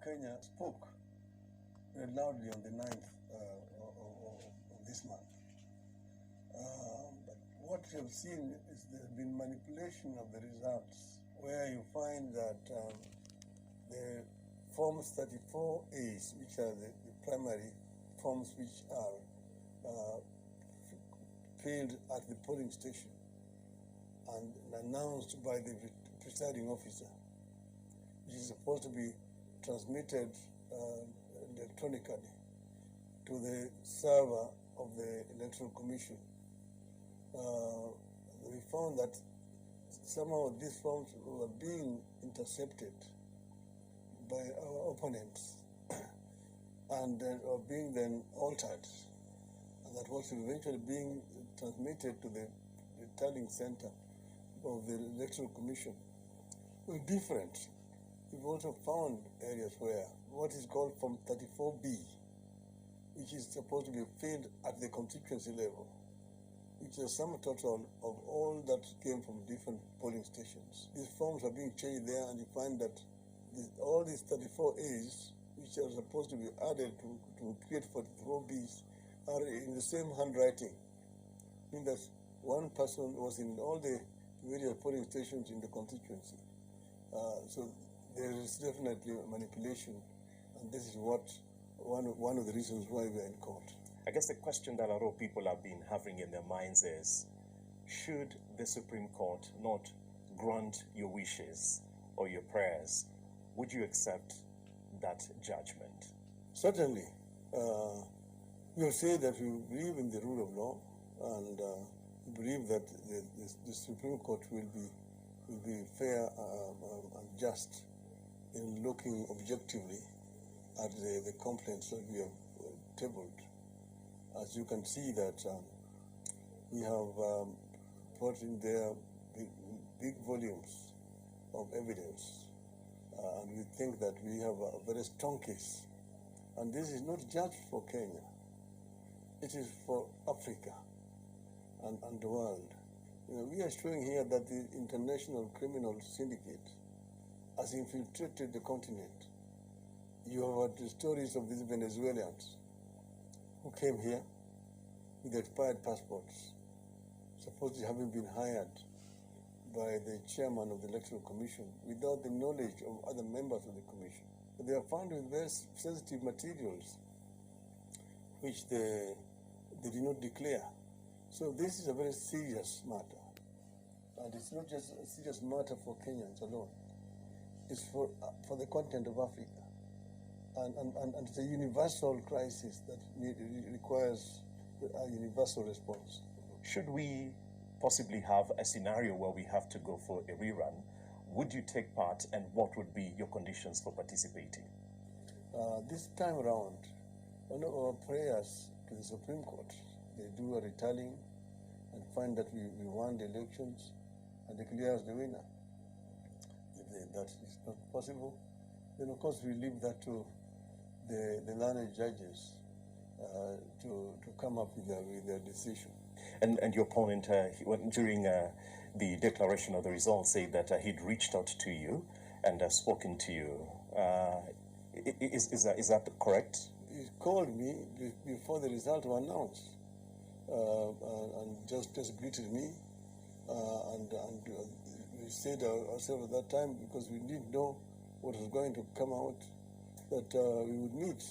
Kenya spoke very loudly on the 9th of this month. But what we have seen is there has been manipulation of the results, where you find that the Forms 34As, which are the primary forms which are filled at the polling station and announced by the presiding officer, which is supposed to be transmitted electronically to the server of the Electoral Commission. We found that some of these forms were being intercepted by our opponents and were being then altered, and that was eventually being transmitted to the tallying center of the Electoral Commission were different. We've also found areas where what is called Form 34B, which is supposed to be filled at the constituency level, which is a sum total of all that came from different polling stations. These forms are being changed there, and you find that all these 34As, which are supposed to be added to create 44Bs, are in the same handwriting. I mean that one person was in all the various polling stations in the constituency. So there is definitely manipulation, and this is one of the reasons why we are in court. I guess the question that a lot of people have been having in their minds is, should the Supreme Court not grant your wishes or your prayers, would you accept that judgment? Certainly. We will say that we believe in the rule of law, and we believe that the Supreme Court will be fair and just in looking objectively at the complaints that we have tabled. As you can see that we have put in there big volumes of evidence, and we think that we have a very strong case. And this is not just for Kenya, it is for Africa and the world. We are showing here that the international criminal syndicate has infiltrated the continent. You have heard the stories of these Venezuelans who came here with expired passports, supposedly having been hired by the chairman of the Electoral Commission without the knowledge of other members of the commission. But they are found with very sensitive materials which they did not declare. So this is a very serious matter. And it's not just a serious matter for Kenyans alone. It's for the continent of Africa. And it's a universal crisis that requires a universal response. Should we possibly have a scenario where we have to go for a rerun, would you take part, and what would be your conditions for participating? This time around, one of our prayers to the Supreme Court, they do a retallying and find that we won the elections and declare us the winner. If that is not possible, then of course we leave that to the learned judges to come up with their decision. And your opponent, during the declaration of the results, said that he'd reached out to you and spoken to you. Is that correct? He called me before the result was announced and just greeted me. And we said ourselves at that time, because we didn't know what was going to come out, that we would meet.